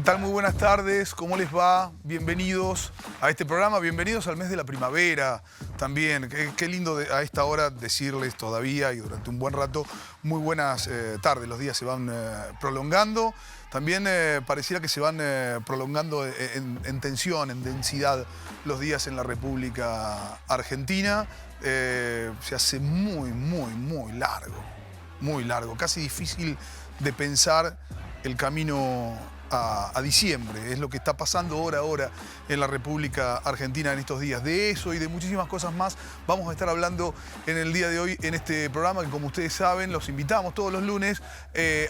tal? Muy buenas tardes, ¿cómo les va? Bienvenidos a este programa, bienvenidos al mes de la primavera también. Qué lindo a esta hora decirles todavía y durante un buen rato muy buenas tardes. Los días se van prolongando, también pareciera que se van prolongando en tensión, en densidad los días en la República Argentina. Se hace muy largo, casi difícil de pensar el camino a diciembre. Es lo que está pasando hora a hora en la República Argentina en estos días. De eso y de muchísimas cosas más vamos a estar hablando en el día de hoy en este programa que, como ustedes saben, los invitamos todos los lunes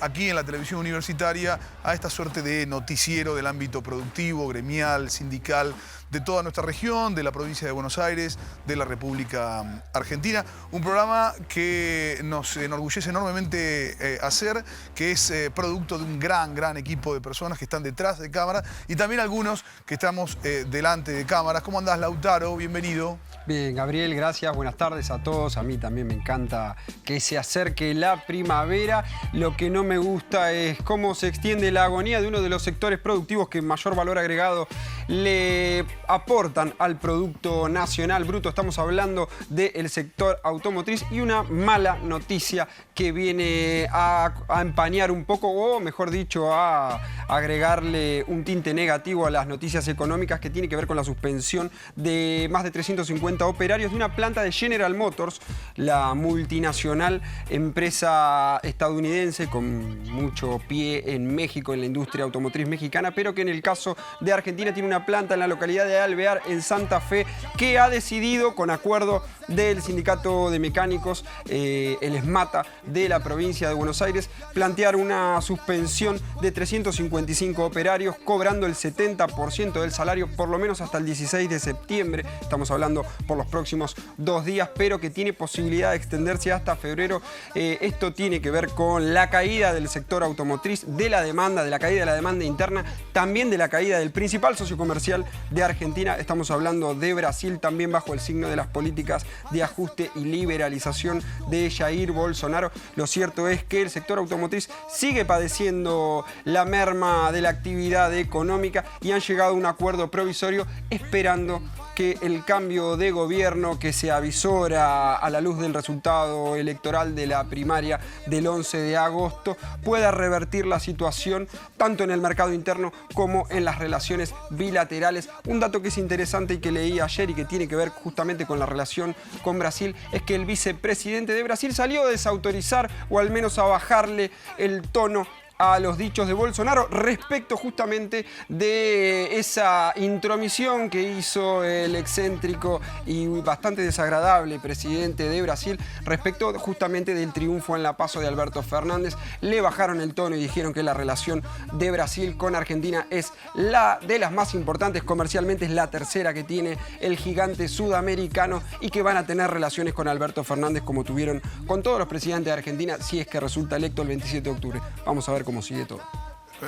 aquí en la televisión universitaria a esta suerte de noticiero del ámbito productivo, gremial, sindical, de toda nuestra región, de la provincia de Buenos Aires, de la República Argentina. Un programa que nos enorgullece enormemente hacer, que es producto de un gran equipo de personas que están detrás de cámara y también algunos que estamos delante de cámaras. ¿Cómo andás, Lautaro? Bienvenido. Bien, Gabriel, gracias. Buenas tardes a todos. A mí también me encanta que se acerque la primavera. Lo que no me gusta es cómo se extiende la agonía de uno de los sectores productivos que mayor valor agregado le aportan al Producto Nacional Bruto. Estamos hablando del sector automotriz y una mala noticia que viene a empañar un poco, o mejor dicho, a agregarle un tinte negativo a las noticias económicas, que tiene que ver con la suspensión de más de 350 operarios de una planta de General Motors, la multinacional empresa estadounidense con mucho pie en México, en la industria automotriz mexicana, pero que en el caso de Argentina tiene una planta en la localidad de Alvear, en Santa Fe, que ha decidido, con acuerdo del Sindicato de Mecánicos, el SMATA de la provincia de Buenos Aires, plantear una suspensión de 355 operarios, cobrando el 70% del salario, por lo menos hasta el 16 de septiembre. Estamos hablando por los próximos 2 días, pero que tiene posibilidad de extenderse hasta febrero. Esto tiene que ver con la caída del sector automotriz, de la demanda, de la caída de la demanda interna, también de la caída del principal socio comercial de Argentina. Estamos hablando de Brasil, también bajo el signo de las políticas de ajuste y liberalización de Jair Bolsonaro. Lo cierto es que el sector automotriz sigue padeciendo la merma de la actividad económica y han llegado a un acuerdo provisorio esperando que el cambio de gobierno que se avisora a la luz del resultado electoral de la primaria del 11 de agosto pueda revertir la situación tanto en el mercado interno como en las relaciones bilaterales. Un dato que es interesante y que leí ayer y que tiene que ver justamente con la relación con Brasil es que el vicepresidente de Brasil salió a desautorizar, o al menos a bajarle el tono a los dichos de Bolsonaro respecto justamente de esa intromisión que hizo el excéntrico y bastante desagradable presidente de Brasil respecto justamente del triunfo en la PASO de Alberto Fernández. Le bajaron el tono y dijeron que la relación de Brasil con Argentina es la de las más importantes comercialmente, es la tercera que tiene el gigante sudamericano, y que van a tener relaciones con Alberto Fernández como tuvieron con todos los presidentes de Argentina si es que resulta electo el 27 de octubre. Vamos a ver cómo sigue todo.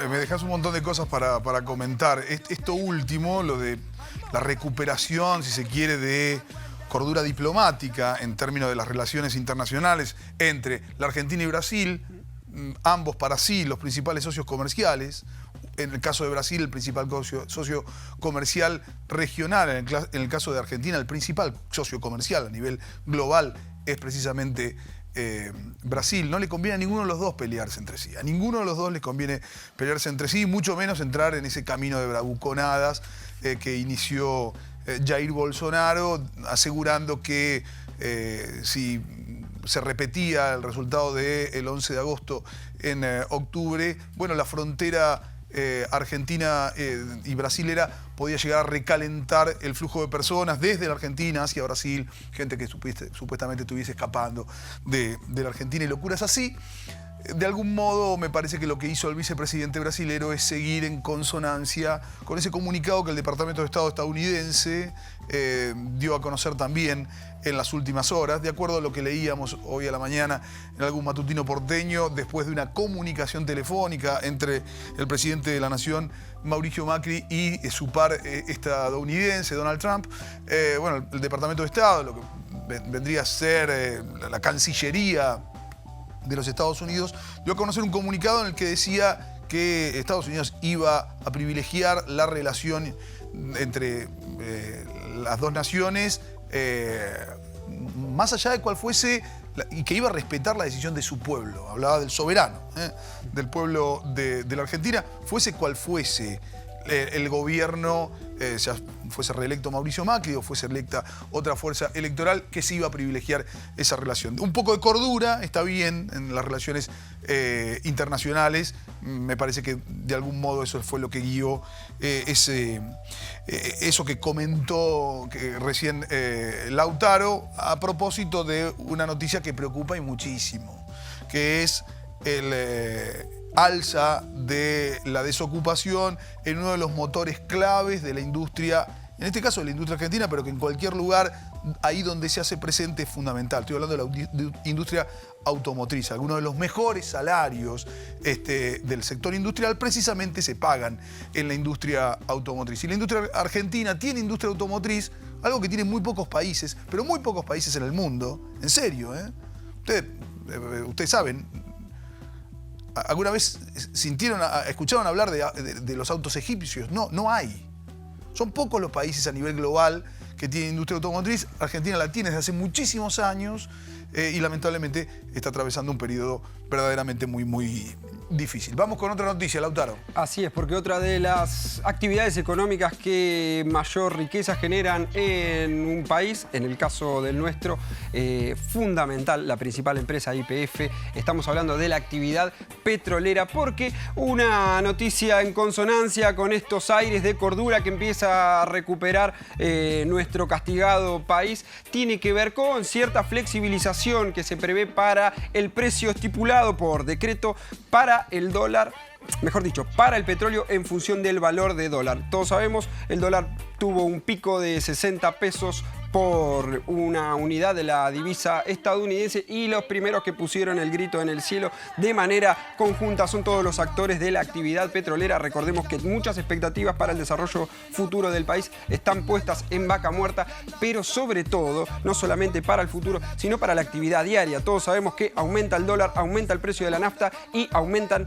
Me dejas un montón de cosas para comentar. Esto último, lo de la recuperación, si se quiere, de cordura diplomática en términos de las relaciones internacionales entre la Argentina y Brasil, ambos para sí los principales socios comerciales. En el caso de Brasil, el principal socio comercial regional. En el caso de Argentina, el principal socio comercial a nivel global es precisamente Brasil. No le conviene a ninguno de los dos pelearse entre sí. A ninguno de los dos les conviene pelearse entre sí, mucho menos entrar en ese camino de bravuconadas que inició Jair Bolsonaro, asegurando que si se repetía el resultado del 11 de agosto en octubre, bueno, la frontera Argentina y brasilera podía llegar a recalentar el flujo de personas desde la Argentina hacia Brasil, gente que supuestamente estuviese escapando de la Argentina, y locuras así. De algún modo me parece que lo que hizo el vicepresidente brasilero es seguir en consonancia con ese comunicado que el Departamento de Estado estadounidense dio a conocer también en las últimas horas, de acuerdo a lo que leíamos hoy a la mañana en algún matutino porteño, después de una comunicación telefónica entre el presidente de la Nación, Mauricio Macri, y su par estadounidense, Donald Trump. Bueno, el Departamento de Estado, lo que vendría a ser la Cancillería de los Estados Unidos, dio a conocer un comunicado en el que decía que Estados Unidos iba a privilegiar la relación entre las dos naciones, más allá de cuál fuese, y que iba a respetar la decisión de su pueblo. Hablaba del soberano, del pueblo de la Argentina, fuese cual fuese el gobierno, ya fuese reelecto Mauricio Macri o fuese electa otra fuerza electoral, que se iba a privilegiar esa relación. Un poco de cordura está bien en las relaciones internacionales. Me parece que de algún modo eso fue lo que guió eso que comentó recién Lautaro a propósito de una noticia que preocupa y muchísimo, que es el alza de la desocupación en uno de los motores claves de la industria, en este caso de la industria argentina, pero que en cualquier lugar, ahí donde se hace presente, es fundamental. Estoy hablando de la industria automotriz. Algunos de los mejores salarios del sector industrial precisamente se pagan en la industria automotriz. Y la industria argentina tiene industria automotriz, algo que tienen muy pocos países, pero muy pocos países en el mundo. En serio, ¿eh? Ustedes saben, ¿alguna vez escucharon hablar de los autos egipcios? No, no hay. Son pocos los países a nivel global que tienen industria automotriz. Argentina la tiene desde hace muchísimos años y lamentablemente está atravesando un periodo verdaderamente muy, muy difícil. Vamos con otra noticia, Lautaro. Así es, porque otra de las actividades económicas que mayor riqueza generan en un país, en el caso del nuestro, fundamental, la principal empresa YPF, estamos hablando de la actividad petrolera, porque una noticia en consonancia con estos aires de cordura que empieza a recuperar nuestro castigado país, tiene que ver con cierta flexibilización que se prevé para el precio estipulado por decreto para el dólar, mejor dicho, para el petróleo en función del valor de dólar. Todos sabemos, el dólar tuvo un pico de 60 pesos por una unidad de la divisa estadounidense y los primeros que pusieron el grito en el cielo de manera conjunta son todos los actores de la actividad petrolera. Recordemos que muchas expectativas para el desarrollo futuro del país están puestas en vaca muerta, pero sobre todo, no solamente para el futuro, sino para la actividad diaria. Todos sabemos que aumenta el dólar, aumenta el precio de la nafta y aumentan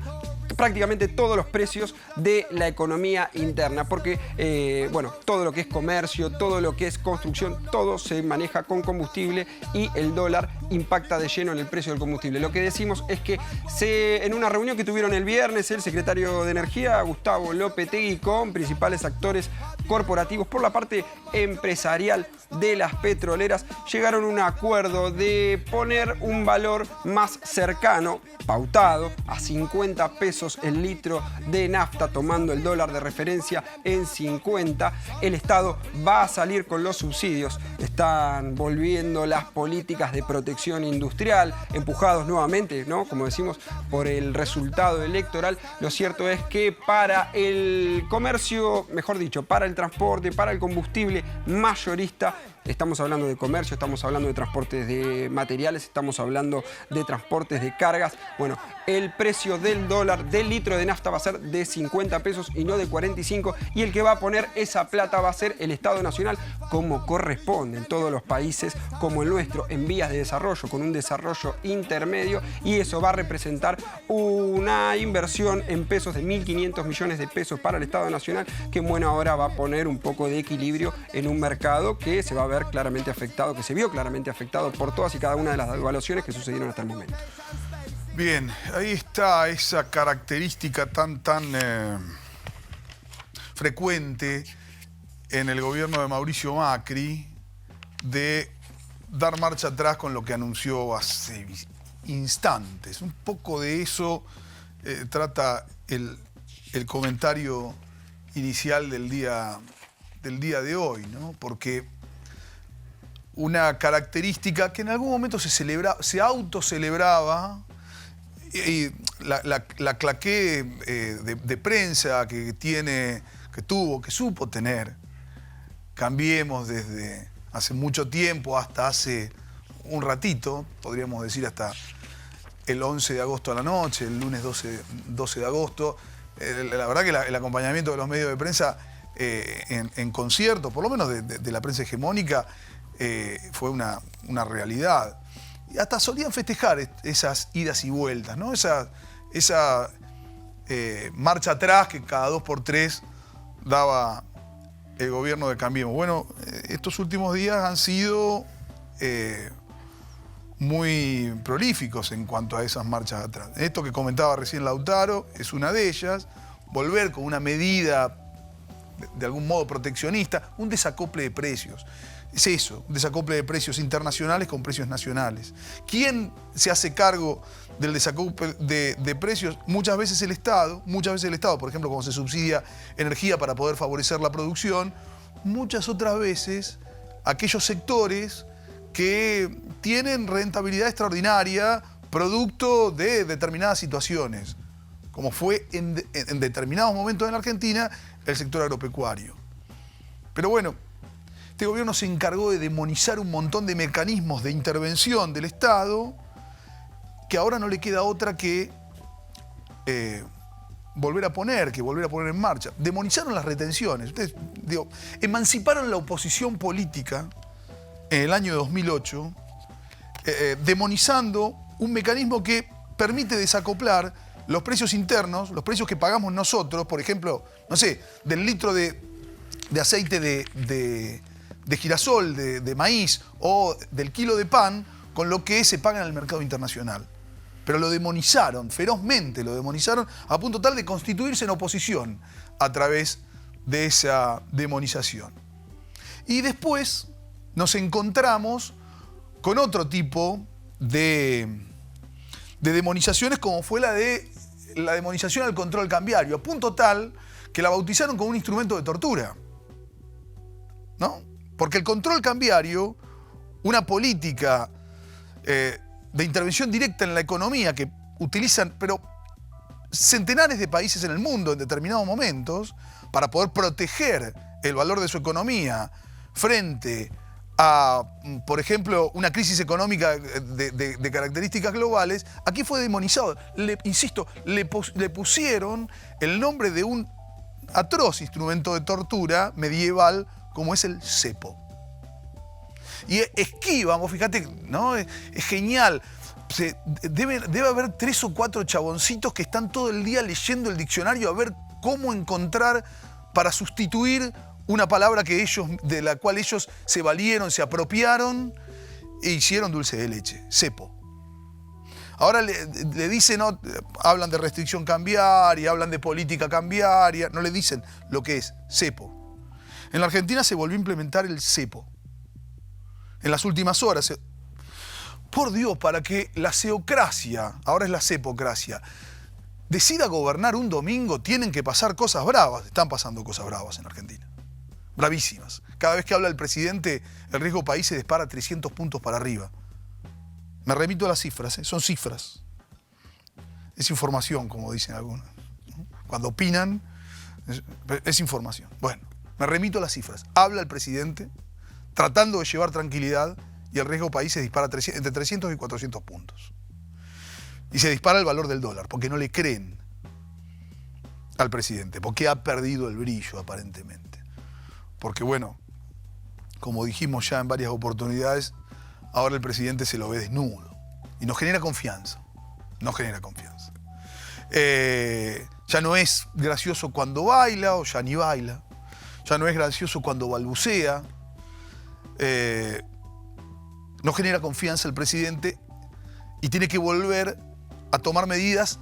prácticamente todos los precios de la economía interna, porque bueno, todo lo que es comercio, todo lo que es construcción, todo se maneja con combustible y el dólar impacta de lleno en el precio del combustible. Lo que decimos es que en una reunión que tuvieron el viernes el secretario de Energía, Gustavo Lopetegui, con principales actores corporativos por la parte empresarial de las petroleras, llegaron a un acuerdo de poner un valor más cercano, pautado, a 50 pesos el litro de nafta, tomando el dólar de referencia en 50. El Estado va a salir con los subsidios. Están volviendo las políticas de protección industrial, empujados nuevamente, ¿no?, como decimos, por el resultado electoral. Lo cierto es que para el comercio, mejor dicho, para el transporte, para el combustible mayorista, estamos hablando de comercio, estamos hablando de transportes de materiales, estamos hablando de transportes de cargas. Bueno, el precio del dólar, del litro de nafta, va a ser de 50 pesos y no de 45, y el que va a poner esa plata va a ser el Estado Nacional, como corresponde en todos los países como el nuestro, en vías de desarrollo, con un desarrollo intermedio, y eso va a representar una inversión en pesos de 1.500 millones de pesos para el Estado Nacional, que en buena hora va a poner un poco de equilibrio en un mercado que se va a ver claramente afectado, que se vio claramente afectado por todas y cada una de las devaluaciones que sucedieron hasta el momento. Bien, ahí está esa característica tan frecuente en el gobierno de Mauricio Macri de dar marcha atrás con lo que anunció hace instantes. Un poco de eso trata el comentario inicial del día de hoy, ¿no? Porque una característica que en algún momento se autocelebraba, y la claqué de prensa que supo tener Cambiemos desde hace mucho tiempo hasta hace un ratito, podríamos decir hasta el 11 de agosto a la noche, el lunes 12 de agosto. La verdad que el acompañamiento de los medios de prensa en concierto, por lo menos de la prensa hegemónica, fue una realidad. Y hasta solían festejar esas idas y vueltas, ¿no? Esa marcha atrás que cada 2x3 daba el gobierno de Cambiemos. Bueno, estos últimos días han sido muy prolíficos en cuanto a esas marchas atrás. Esto que comentaba recién Lautaro es una de ellas. Volver con una medida de algún modo proteccionista, un desacople de precios. Es eso, un desacople de precios internacionales con precios nacionales. ¿Quién se hace cargo del desacople de precios? Muchas veces el Estado, por ejemplo, cuando se subsidia energía para poder favorecer la producción, muchas otras veces aquellos sectores que tienen rentabilidad extraordinaria producto de determinadas situaciones, como fue en determinados momentos en la Argentina el sector agropecuario. Pero bueno, este gobierno se encargó de demonizar un montón de mecanismos de intervención del Estado que ahora no le queda otra que volver a poner en marcha. Demonizaron las retenciones. Ustedes, emanciparon la oposición política en el año 2008, demonizando un mecanismo que permite desacoplar los precios internos, los precios que pagamos nosotros, por ejemplo, no sé, del litro de aceite de girasol, de maíz o del kilo de pan, con lo que se paga en el mercado internacional. Pero lo demonizaron, ferozmente lo demonizaron, a punto tal de constituirse en oposición a través de esa demonización. Y después nos encontramos con otro tipo de demonizaciones, como fue la de la demonización al control cambiario, a punto tal que la bautizaron como un instrumento de tortura, ¿no? Porque el control cambiario, una política de intervención directa en la economía que utilizan, pero centenares de países en el mundo en determinados momentos, para poder proteger el valor de su economía frente a, por ejemplo, una crisis económica de características globales, aquí fue demonizado. Insisto, le pusieron el nombre de un atroz instrumento de tortura medieval como es el cepo. Y esquivan, fíjate, ¿no? Es genial. Debe haber 3 o 4 chaboncitos que están todo el día leyendo el diccionario a ver cómo encontrar para sustituir una palabra de la cual ellos se valieron, se apropiaron e hicieron dulce de leche, cepo. Ahora le dicen, ¿no? Hablan de restricción cambiaria, hablan de política cambiaria, no le dicen lo que es cepo. En la Argentina se volvió a implementar el cepo. En las últimas horas. Por Dios, para que la ceocracia, ahora es la cepocracia, decida gobernar un domingo, tienen que pasar cosas bravas. Están pasando cosas bravas en Argentina. Bravísimas. Cada vez que habla el presidente, el riesgo país se dispara 300 puntos para arriba. Me remito a las cifras, son cifras. Es información, como dicen algunos. Cuando opinan, es información. Bueno, me remito a las cifras. Habla el presidente tratando de llevar tranquilidad y el riesgo país se dispara entre 300 y 400 puntos. Y se dispara el valor del dólar, porque no le creen al presidente, porque ha perdido el brillo aparentemente. Porque bueno, como dijimos ya en varias oportunidades, ahora el presidente se lo ve desnudo y nos genera confianza, Ya no es gracioso cuando baila o ya ni baila, ya no es gracioso cuando balbucea, no genera confianza el presidente y tiene que volver a tomar medidas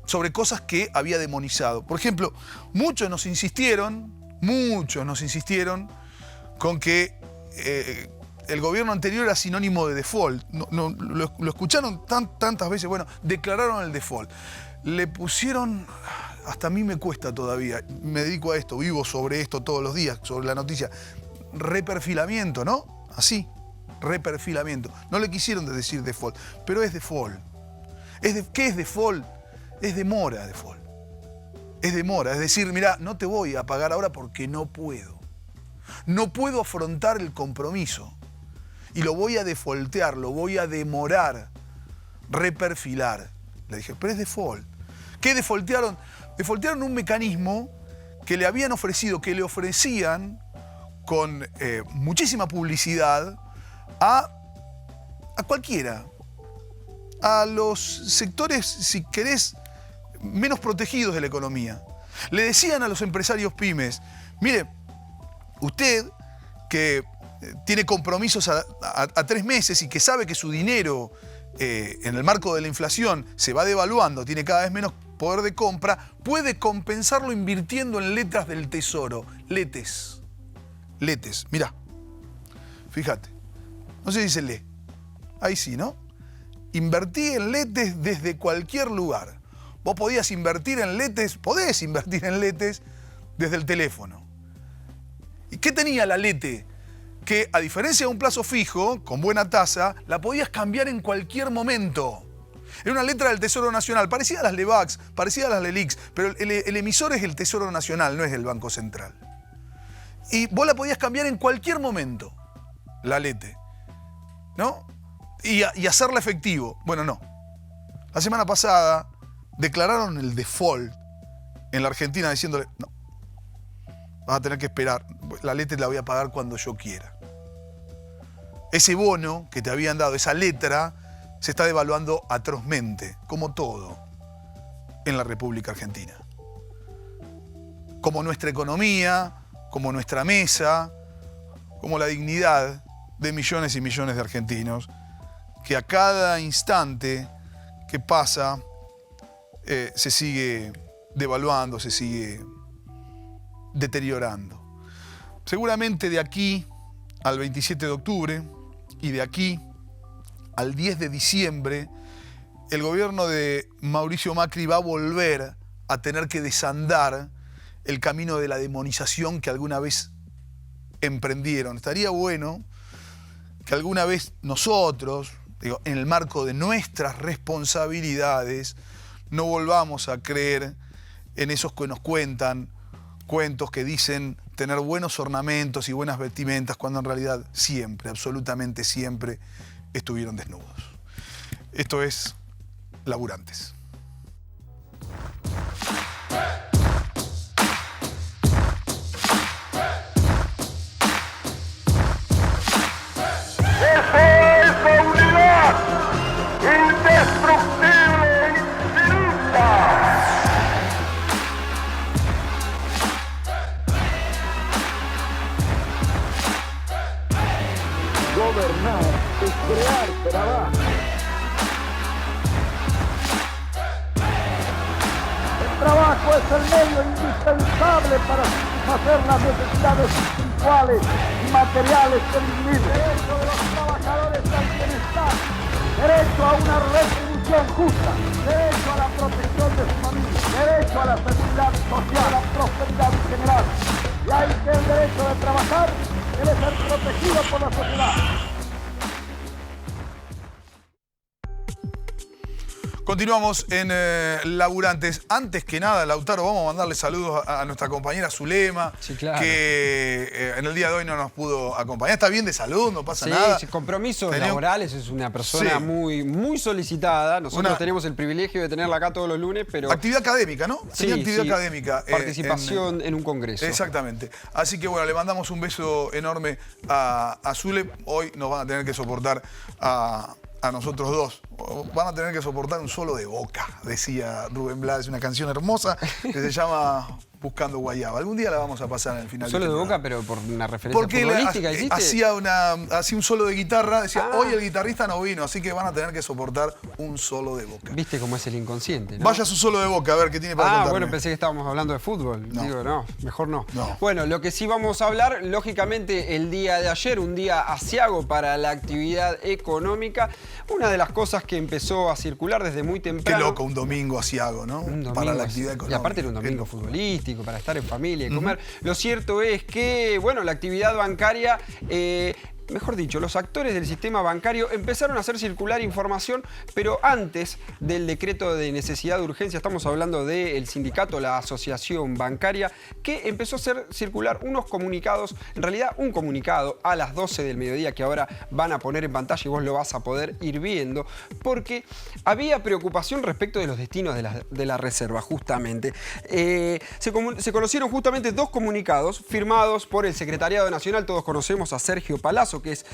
sobre cosas que había demonizado. Por ejemplo, muchos nos insistieron con que el gobierno anterior era sinónimo de default. Lo escucharon tantas veces. Bueno, declararon el default. Le pusieron, hasta a mí me cuesta todavía, me dedico a esto, vivo sobre esto todos los días, sobre la noticia. Reperfilamiento, ¿no? Así, reperfilamiento. No le quisieron decir default, pero es default. ¿Qué es default? Es demora, default. Es demora, es decir, mira, no te voy a pagar ahora porque no puedo. No puedo afrontar el compromiso. Y lo voy a defaultear, lo voy a demorar, reperfilar. Le dije, pero es default. ¿Qué defaultearon? Defaultearon un mecanismo que le habían ofrecido, que le ofrecían con muchísima publicidad a cualquiera. A los sectores, si querés, menos protegidos de la economía. Le decían a los empresarios pymes, mire, usted que tiene compromisos a 3 meses y que sabe que su dinero en el marco de la inflación se va devaluando, tiene cada vez menos poder de compra, puede compensarlo invirtiendo en letras del tesoro. Letes. Letes. Mirá. Fíjate. No sé si se lee. Ahí sí, ¿no? Invertí en letes desde cualquier lugar. Vos podés invertir en letes desde el teléfono. ¿Y qué tenía la lete? Que a diferencia de un plazo fijo, con buena tasa, la podías cambiar en cualquier momento. Era una letra del Tesoro Nacional, parecida a las LEVAX, parecida a las LELIX, pero el emisor es el Tesoro Nacional, no es el Banco Central. Y vos la podías cambiar en cualquier momento, la lete, ¿no? Y hacerla efectivo. Bueno, no. La semana pasada declararon el default en la Argentina diciéndole, no, vas a tener que esperar, la lete la voy a pagar cuando yo quiera. Ese bono que te habían dado, esa letra, se está devaluando atrozmente, como todo, en la República Argentina. Como nuestra economía, como nuestra mesa, como la dignidad de millones y millones de argentinos, que a cada instante que pasa se sigue devaluando, se sigue deteriorando. Seguramente de aquí al 27 de octubre y de aquí al 10 de diciembre, el gobierno de Mauricio Macri va a volver a tener que desandar el camino de la demonización que alguna vez emprendieron. Estaría bueno que alguna vez nosotros, digo, en el marco de nuestras responsabilidades, no volvamos a creer en esos que nos cuentan cuentos que dicen tener buenos ornamentos y buenas vestimentas, cuando en realidad siempre, absolutamente siempre, estuvieron desnudos. Esto es Laburantes. Gobernar es crear trabajo. El trabajo es el medio indispensable para satisfacer las necesidades espirituales y materiales del individuo. Derecho de los trabajadores al bienestar, derecho a una retribución justa, derecho a la protección de su familia, derecho a la seguridad social, a la prosperidad general. Y hay que el derecho de trabajar debe ser protegido por la sociedad. Continuamos en Laburantes. Antes que nada, Lautaro, vamos a mandarle saludos a nuestra compañera Zulema, sí, claro, que en el día de hoy no nos pudo acompañar. Está bien de salud, no pasa nada. Sí, compromisos laborales, es una persona muy solicitada. Nosotros tenemos el privilegio de tenerla acá todos los lunes, pero... Actividad académica, ¿no? Sí, actividad académica. Participación en un congreso. Exactamente. Así que bueno, le mandamos un beso enorme a Zule. Hoy nos van a tener que soportar a nosotros dos. Van a tener que soportar un solo de Boca, decía Rubén Blades, una canción hermosa que se llama Buscando Guayaba. Algún día la vamos a pasar en el final. Solo de Boca, pero por una referencia futbolística, ¿hiciste? Hacía un solo de guitarra, decía, hoy el guitarrista no vino, así que van a tener que soportar un solo de Boca. ¿Viste cómo es el inconsciente, no? Vaya su solo de Boca, a ver qué tiene para contarme. Bueno, pensé que estábamos hablando de fútbol. No. Digo, no, mejor no. No. Bueno, lo que sí vamos a hablar, lógicamente, el día de ayer, un día aciago para la actividad económica. Una de las cosas que empezó a circular desde muy temprano. Qué loco, un domingo asiago, ¿no? Un domingo para la actividad económica. Y aparte era un domingo futbolístico, para estar en familia y comer. Lo cierto es que, bueno, la actividad bancaria... mejor dicho, los actores del sistema bancario empezaron a hacer circular información, pero antes del decreto de necesidad de urgencia, estamos hablando del sindicato, la asociación bancaria, que empezó a hacer circular unos comunicados, en realidad un comunicado a las 12 del mediodía que ahora van a poner en pantalla y vos lo vas a poder ir viendo, porque había preocupación respecto de los destinos de la reserva, justamente. Se conocieron justamente dos comunicados firmados por el Secretariado Nacional, todos conocemos a Sergio Palazzo, Barroso, que es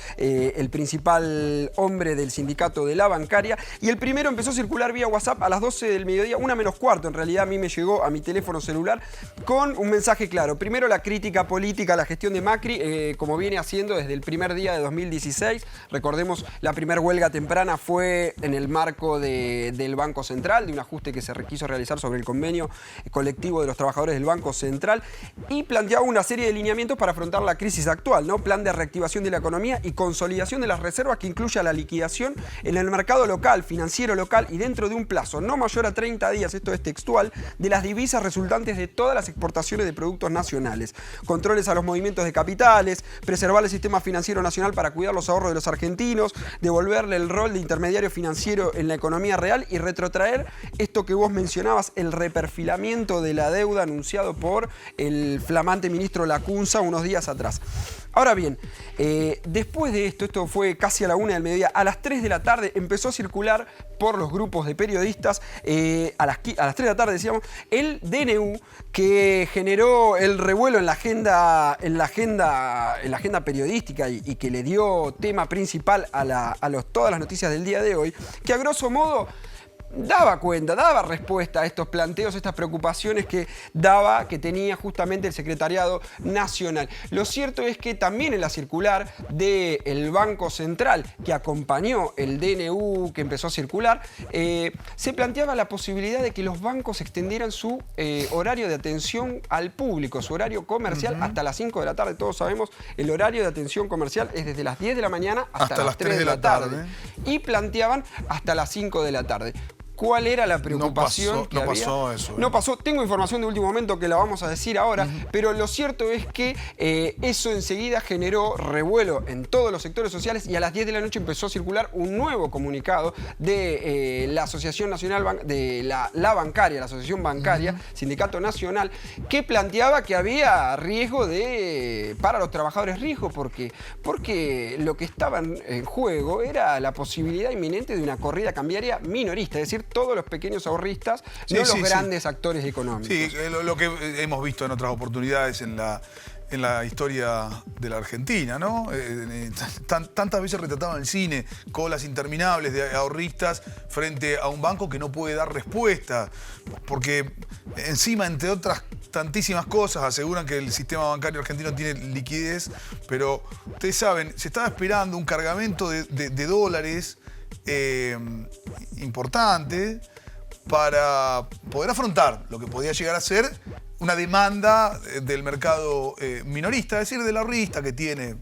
el principal hombre del sindicato de la bancaria, y el primero empezó a circular vía WhatsApp a las 12 del mediodía, 1:45, en realidad a mí me llegó a mi teléfono celular, con un mensaje claro. Primero, la crítica política a la gestión de Macri, como viene haciendo desde el primer día de 2016. Recordemos, la primera huelga temprana fue en el marco del Banco Central, de un ajuste que se quiso realizar sobre el convenio colectivo de los trabajadores del Banco Central, y planteaba una serie de lineamientos para afrontar la crisis actual, ¿no? Plan de reactivación de la economía y consolidación de las reservas que incluya la liquidación en el mercado local, financiero local, y dentro de un plazo no mayor a 30 días, esto es textual, de las divisas resultantes de todas las exportaciones de productos nacionales. Controles a los movimientos de capitales, preservar el sistema financiero nacional para cuidar los ahorros de los argentinos, devolverle el rol de intermediario financiero en la economía real y retrotraer esto que vos mencionabas, el reperfilamiento de la deuda anunciado por el flamante ministro Lacunza unos días atrás. Ahora bien, después de esto fue casi a la 1 del mediodía, a las 3 de la tarde empezó a circular por los grupos de periodistas, a las 3 de la tarde decíamos, el DNU que generó el revuelo en la agenda periodística y que le dio tema principal a todas las noticias del día de hoy, que a grosso modo daba respuesta a estos planteos, estas preocupaciones que tenía justamente el Secretariado Nacional. Lo cierto es que también en la circular del Banco Central, que acompañó el DNU que empezó a circular, se planteaba la posibilidad de que los bancos extendieran su horario de atención al público, su horario comercial, hasta las 5 de la tarde. Todos sabemos, el horario de atención comercial es desde las 10 de la mañana hasta las 3 de la tarde. Y planteaban hasta las 5 de la tarde. ¿Cuál era la preocupación que había? No pasó eso. No pasó. Tengo información de último momento que la vamos a decir ahora, pero lo cierto es que eso enseguida generó revuelo en todos los sectores sociales y a las 10 de la noche empezó a circular un nuevo comunicado de la Asociación Nacional de la Bancaria, la Asociación Bancaria, Sindicato Nacional, que planteaba que había riesgo para los trabajadores riesgo, porque lo que estaba en juego era la posibilidad inminente de una corrida cambiaria minorista, es decir, todos los pequeños ahorristas, no los grandes actores económicos. Sí, lo que hemos visto en otras oportunidades en la historia de la Argentina, ¿no? Tantas veces retratado en el cine colas interminables de ahorristas frente a un banco que no puede dar respuesta, porque encima, entre otras tantísimas cosas, aseguran que el sistema bancario argentino tiene liquidez, pero ustedes saben, se estaba esperando un cargamento de dólares importante para poder afrontar lo que podía llegar a ser una demanda del mercado minorista, es decir, del ahorrista que tiene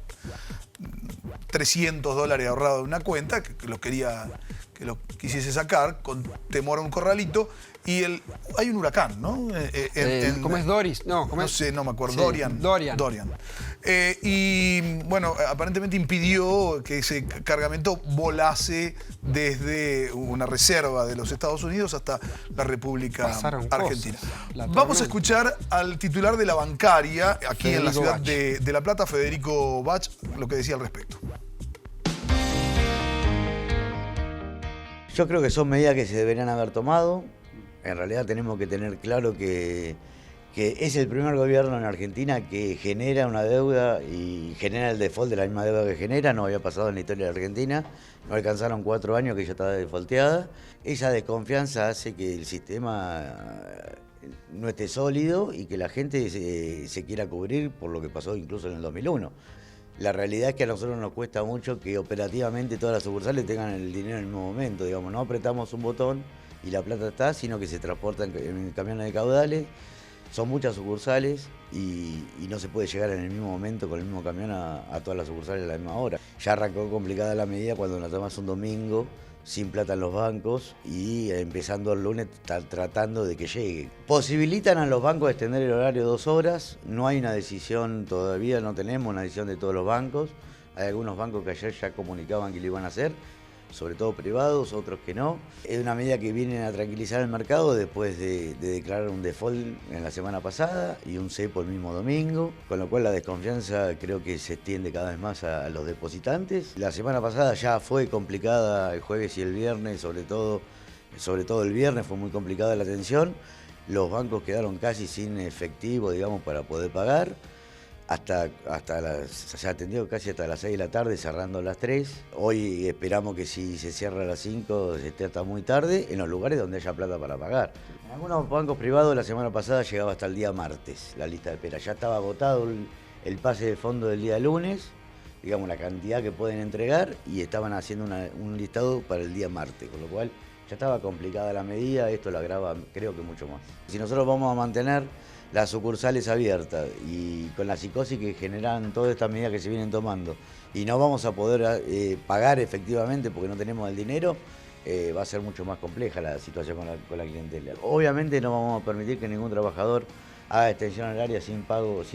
$300 ahorrado en una cuenta, que lo quisiese sacar con temor a un corralito, y hay un huracán, ¿no? ¿Cómo es Doris? No, no sé, no me acuerdo. Sí, Dorian. Y bueno, aparentemente impidió que ese cargamento volase desde una reserva de los Estados Unidos hasta la República Argentina. Vamos a escuchar al titular de la bancaria aquí Federico en la ciudad de La Plata, Federico Bach, lo que decía al respecto. Yo creo que son medidas que se deberían haber tomado. En realidad tenemos que tener claro que es el primer gobierno en Argentina que genera una deuda y genera el default de la misma deuda que genera. No había pasado en la historia de Argentina. No alcanzaron 4 años que ya estaba defaulteada. Esa desconfianza hace que el sistema no esté sólido y que la gente se quiera cubrir por lo que pasó incluso en el 2001. La realidad es que a nosotros nos cuesta mucho que operativamente todas las sucursales tengan el dinero en el mismo momento. Digamos, no apretamos un botón y la plata está, sino que se transporta en camiones de caudales. Son muchas sucursales y no se puede llegar en el mismo momento con el mismo camión a todas las sucursales a la misma hora. Ya arrancó complicada la medida cuando nos tomas un domingo sin plata en los bancos y empezando el lunes tratando de que llegue. Posibilitan a los bancos extender el horario 2 horas, no hay una decisión todavía, no tenemos una decisión de todos los bancos. Hay algunos bancos que ayer ya comunicaban que lo iban a hacer, sobre todo privados, otros que no. Es una medida que viene a tranquilizar el mercado después de declarar un default en la semana pasada y un cepo el mismo domingo, con lo cual la desconfianza creo que se extiende cada vez más a los depositantes. La semana pasada ya fue complicada el jueves y el viernes, sobre todo el viernes fue muy complicada la atención. Los bancos quedaron casi sin efectivo, digamos, para poder pagar. se ha atendido casi hasta las 6 de la tarde, cerrando a las 3. Hoy esperamos que si se cierra a las 5 se esté hasta muy tarde en los lugares donde haya plata para pagar. En algunos bancos privados la semana pasada llegaba hasta el día martes la lista de espera. Ya estaba agotado el pase de fondo del día lunes, digamos la cantidad que pueden entregar, y estaban haciendo un listado para el día martes, con lo cual ya estaba complicada la medida, esto lo agrava creo que mucho más. Si nosotros vamos a mantener las sucursales abiertas y con la psicosis que generan todas estas medidas que se vienen tomando y no vamos a poder pagar efectivamente porque no tenemos el dinero, va a ser mucho más compleja la situación con la clientela. Obviamente no vamos a permitir que ningún trabajador haga extensión horaria sin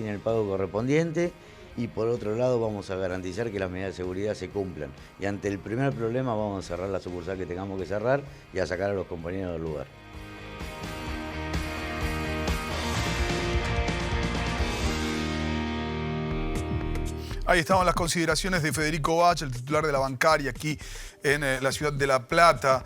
el pago correspondiente, y por otro lado vamos a garantizar que las medidas de seguridad se cumplan. Y ante el primer problema vamos a cerrar la sucursal que tengamos que cerrar y a sacar a los compañeros del lugar. Ahí estaban las consideraciones de Federico Bach, el titular de la bancaria aquí en la ciudad de La Plata.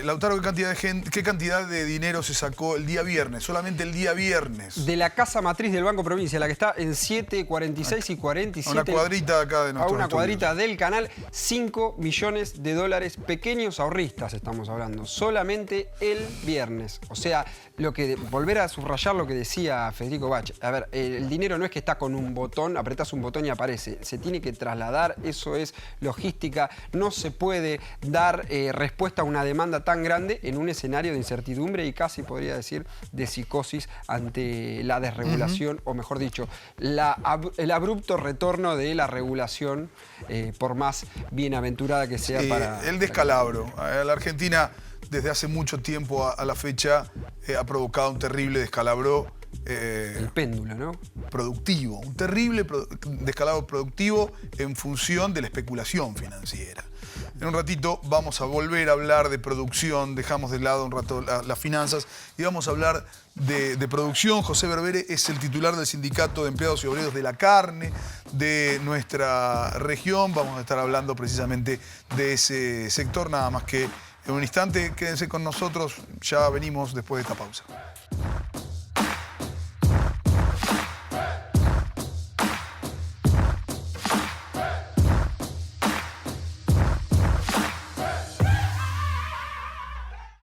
Lautaro, ¿qué cantidad de dinero se sacó el día viernes? Solamente el día viernes. De la casa matriz del Banco Provincia, la que está en 746 y 47. A una cuadrita acá de nuestro A una estudio. cuadrita del canal, 5 millones de dólares, pequeños ahorristas estamos hablando, solamente el viernes. O sea, volver a subrayar lo que decía Federico Bach. A ver, el dinero no es que está con un botón, apretás un botón y aparece. Se tiene que trasladar, eso es logística. No se puede dar respuesta a una demanda tan grande en un escenario de incertidumbre y casi podría decir de psicosis ante la desregulación, o mejor dicho, el abrupto retorno de la regulación, por más bienaventurada que sea para... El descalabro. La Argentina desde hace mucho tiempo a la fecha ha provocado un terrible descalabro. El péndulo, ¿no? Productivo, un terrible descalabro productivo en función de la especulación financiera. En un ratito vamos a volver a hablar de producción, dejamos de lado un rato las finanzas y vamos a hablar de producción. José Berbere es el titular del Sindicato de Empleados y Obreros de la Carne de nuestra región. Vamos a estar hablando precisamente de ese sector, nada más que en un instante. Quédense con nosotros, ya venimos después de esta pausa.